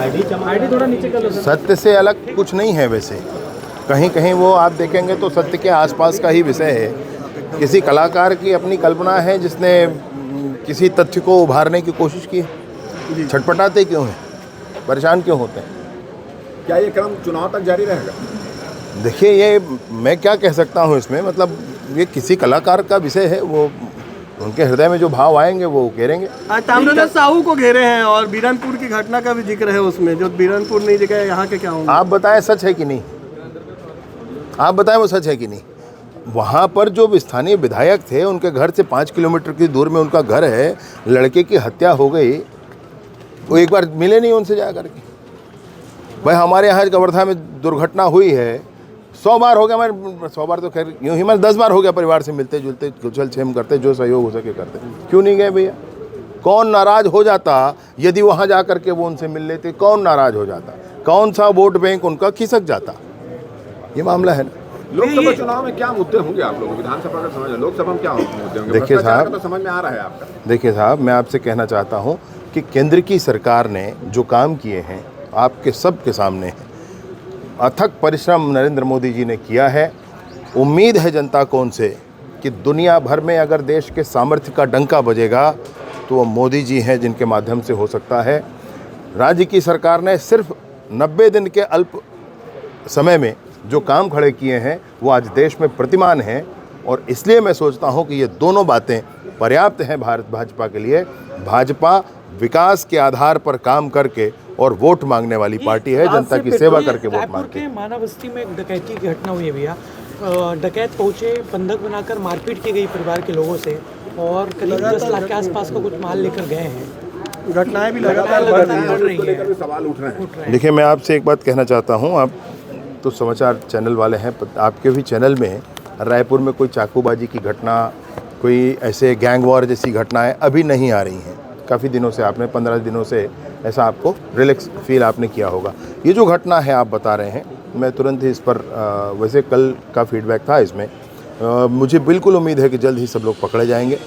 ID थोड़ा नीचे कर लो सर। सत्य से अलग कुछ नहीं है वैसे, कहीं कहीं वो आप देखेंगे तो सत्य के आसपास का ही विषय है। किसी कलाकार की अपनी कल्पना है जिसने किसी तथ्य को उभारने की कोशिश की है। छटपटाते क्यों हैं, परेशान क्यों होते हैं? क्या ये क्रम चुनाव तक जारी रहेगा? देखिए, ये मैं क्या कह सकता हूँ इसमें, मतलब ये किसी कलाकार का विषय है, वो उनके हृदय में जो भाव आएंगे वो कहेंगे। आज ताम्रध्वज साहू को घेरे हैं और बीरनपुर की घटना का भी जिक्र है उसमें, जो बीरनपुर नहीं जगह यहाँ के क्या होंगे? आप बताएं सच है कि नहीं, आप बताएं वो सच है कि नहीं। वहाँ पर जो स्थानीय विधायक थे उनके घर से 5 किलोमीटर की दूर में उनका घर है, लड़के की हत्या हो गई, वो एक बार मिले नहीं उनसे जा करके। भाई हमारे यहाँ कवर्धा में दुर्घटना हुई है, 100 बार हो गया, मैं 100 बार तो खैर यूँ ही, मैं 10 बार हो गया परिवार से मिलते जुलते, कुचल छेम करते, जो सहयोग हो सके करते। क्यों नहीं गए भैया? कौन नाराज़ हो जाता यदि वहाँ जा करके वो उनसे मिल लेते? कौन नाराज़ हो जाता? कौन सा वोट बैंक उनका खिसक जाता? ये मामला है ना। लोकसभा चुनाव में क्या मुद्दे होंगे आप लोगों? विधानसभा का समझ, लोकसभा में क्या मुद्दे होंगे? देखिए साहब, तो समझ में आ रहा है आपका। देखिए साहब, मैं आपसे कहना चाहता हूँ कि केंद्र की सरकार ने जो काम किए हैं आपके सबके सामने हैं। अथक परिश्रम नरेंद्र मोदी जी ने किया है। उम्मीद है जनता को उनसे कि दुनिया भर में अगर देश के सामर्थ्य का डंका बजेगा तो वो मोदी जी हैं जिनके माध्यम से हो सकता है। राज्य की सरकार ने सिर्फ 90 दिन के अल्प समय में जो काम खड़े किए हैं वो आज देश में प्रतिमान हैं, और इसलिए मैं सोचता हूं कि ये दोनों बातें पर्याप्त हैं भारत भाजपा के लिए। भाजपा विकास के आधार पर काम करके और वोट मांगने वाली पार्टी है, जनता की सेवा करके वोट मांगती है। मानव बस्ती में एक डकैती की घटना हुई है भैया, डकैत पहुंचे, बंधक बनाकर मारपीट की गई परिवार के लोगों से, और करीब 10 लाख के आसपास का कुछ माल लेकर गए हैं। घटनाएं भी लगातार बढ़ रही हैं। सवाल उठ रहे हैं। देखिए, मैं आपसे एक बात कहना चाहता हूं, आप तो समाचार चैनल वाले हैं, आपके भी चैनल में रायपुर में कोई चाकूबाजी की घटना, कोई ऐसे गैंग वॉर जैसी घटनाएं अभी नहीं आ रही हैं। काफ़ी दिनों से, आपने 15 दिनों से ऐसा आपको रिलैक्स फील आपने किया होगा। ये जो घटना है आप बता रहे हैं, मैं तुरंत ही इस पर वैसे कल का फीडबैक था इसमें, मुझे बिल्कुल उम्मीद है कि जल्द ही सब लोग पकड़े जाएंगे,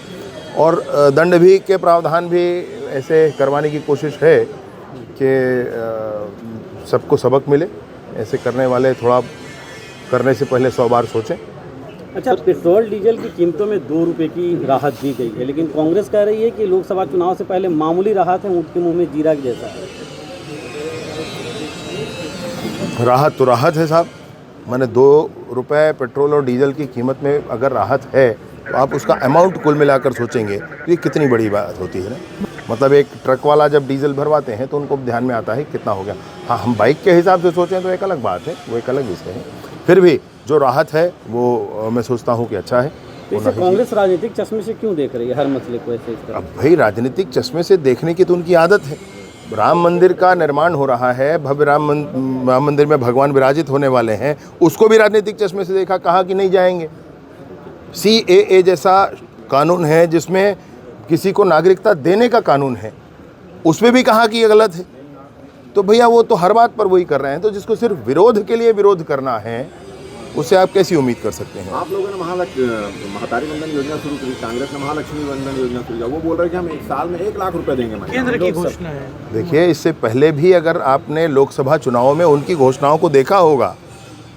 और दंड भी के प्रावधान भी ऐसे करवाने की कोशिश है कि सबको सबक मिले। ऐसे करने वाले थोड़ा करने से पहले 100 बार सोचें। अच्छा, पेट्रोल डीजल की कीमतों में 2 रुपये की राहत दी गई है, लेकिन कांग्रेस कह रही है कि लोकसभा चुनाव से पहले मामूली राहत है, ऊँट के मुंह में जीरा के जैसा है। राहत तो राहत है साहब, मैंने 2 रुपये पेट्रोल और डीजल की कीमत में अगर राहत है तो आप उसका अमाउंट कुल मिलाकर सोचेंगे तो ये कितनी बड़ी बात होती है ना। मतलब एक ट्रक वाला जब डीजल भरवाते हैं तो उनको ध्यान में आता है कितना हो गया। हाँ, हम बाइक के हिसाब से सोचें तो एक अलग बात है, वो एक अलग विषय है। फिर भी जो राहत है वो मैं सोचता हूँ कि अच्छा है। इसे कांग्रेस राजनीतिक चश्मे से क्यों देख रही है हर मसले को ऐसे? अब भाई राजनीतिक चश्मे से देखने की तो उनकी आदत है। राम मंदिर का निर्माण हो रहा है, भव्य राम मंदिर में भगवान विराजित होने वाले हैं, उसको भी राजनीतिक चश्मे से देखा, कहा कि नहीं जाएंगे। CAA जैसा कानून है जिसमें किसी को नागरिकता देने का कानून है, उसमें भी कहा कि ये गलत है। तो भैया वो तो हर बात पर वही कर रहे हैं। तो जिसको सिर्फ विरोध के लिए विरोध करना है उससे आप कैसी उम्मीद कर सकते हैं? आप लोगों ने महतारी वंदन योजना शुरू करी, कांग्रेस ने महालक्ष्मी वंदन योजना शुरू किया, वो बोल रहे हैं कि हम 1 साल में 1 लाख रुपए देंगे। केंद्र की घोषणा है। देखिए, इससे पहले भी अगर आपने लोकसभा चुनाव में उनकी घोषणाओं को देखा होगा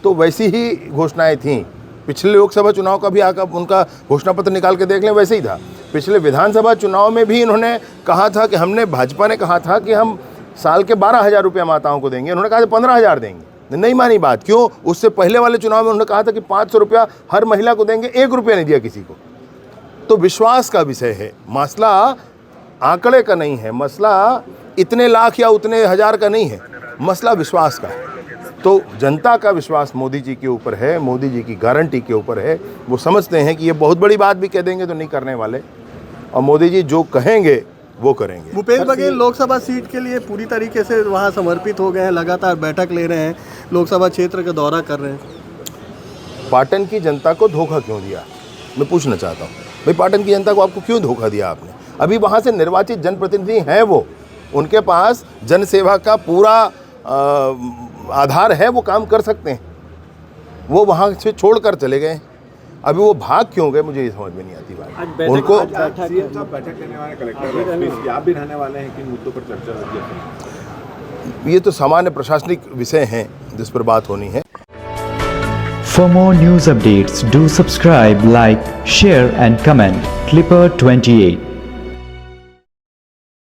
तो वैसी ही घोषणाएं थीं। पिछले लोकसभा चुनाव का भी आकर उनका घोषणा पत्र निकाल के देख लें, वैसे ही था। पिछले विधानसभा चुनाव में भी इन्होंने कहा था कि हमने, भाजपा ने कहा था कि हम साल के 12,000 रुपये माताओं को देंगे, उन्होंने कहा था 15,000 देंगे। नहीं मानी बात। क्यों? उससे पहले वाले चुनाव में उन्होंने कहा था कि 500 रुपया हर महिला को देंगे, 1 रुपया नहीं दिया किसी को। तो विश्वास का विषय है, मसला आंकड़े का नहीं है, मसला इतने लाख या उतने हज़ार का नहीं है, मसला विश्वास का है। तो जनता का विश्वास मोदी जी के ऊपर है, मोदी जी की गारंटी के ऊपर है। वो समझते हैं कि ये बहुत बड़ी बात भी कह देंगे तो नहीं करने वाले, और मोदी जी जो कहेंगे वो करेंगे। भूपेश बघेल लोकसभा सीट के लिए पूरी तरीके से वहाँ समर्पित हो गए हैं, लगातार बैठक ले रहे हैं, लोकसभा क्षेत्र का दौरा कर रहे हैं। पाटन की जनता को धोखा क्यों दिया, मैं पूछना चाहता हूँ। भाई पाटन की जनता को आपको क्यों धोखा दिया आपने? अभी वहाँ से निर्वाचित जनप्रतिनिधि हैं वो, उनके पास जनसेवा का पूरा आधार है, वो काम कर सकते हैं। वो वहाँ से छोड़कर चले गए, अभी वो भाग क्यों गए मुझे ये समझ में नहीं आती बात। उनको बैठक लेने वाले कलेक्टर आप भी रहने वाले हैं, किन मुद्दों पर चर्चा होगी? ये तो सामान्य प्रशासनिक विषय हैं जिस पर बात होनी है। For more news updates, do subscribe, like, share and comment. Clipper 28.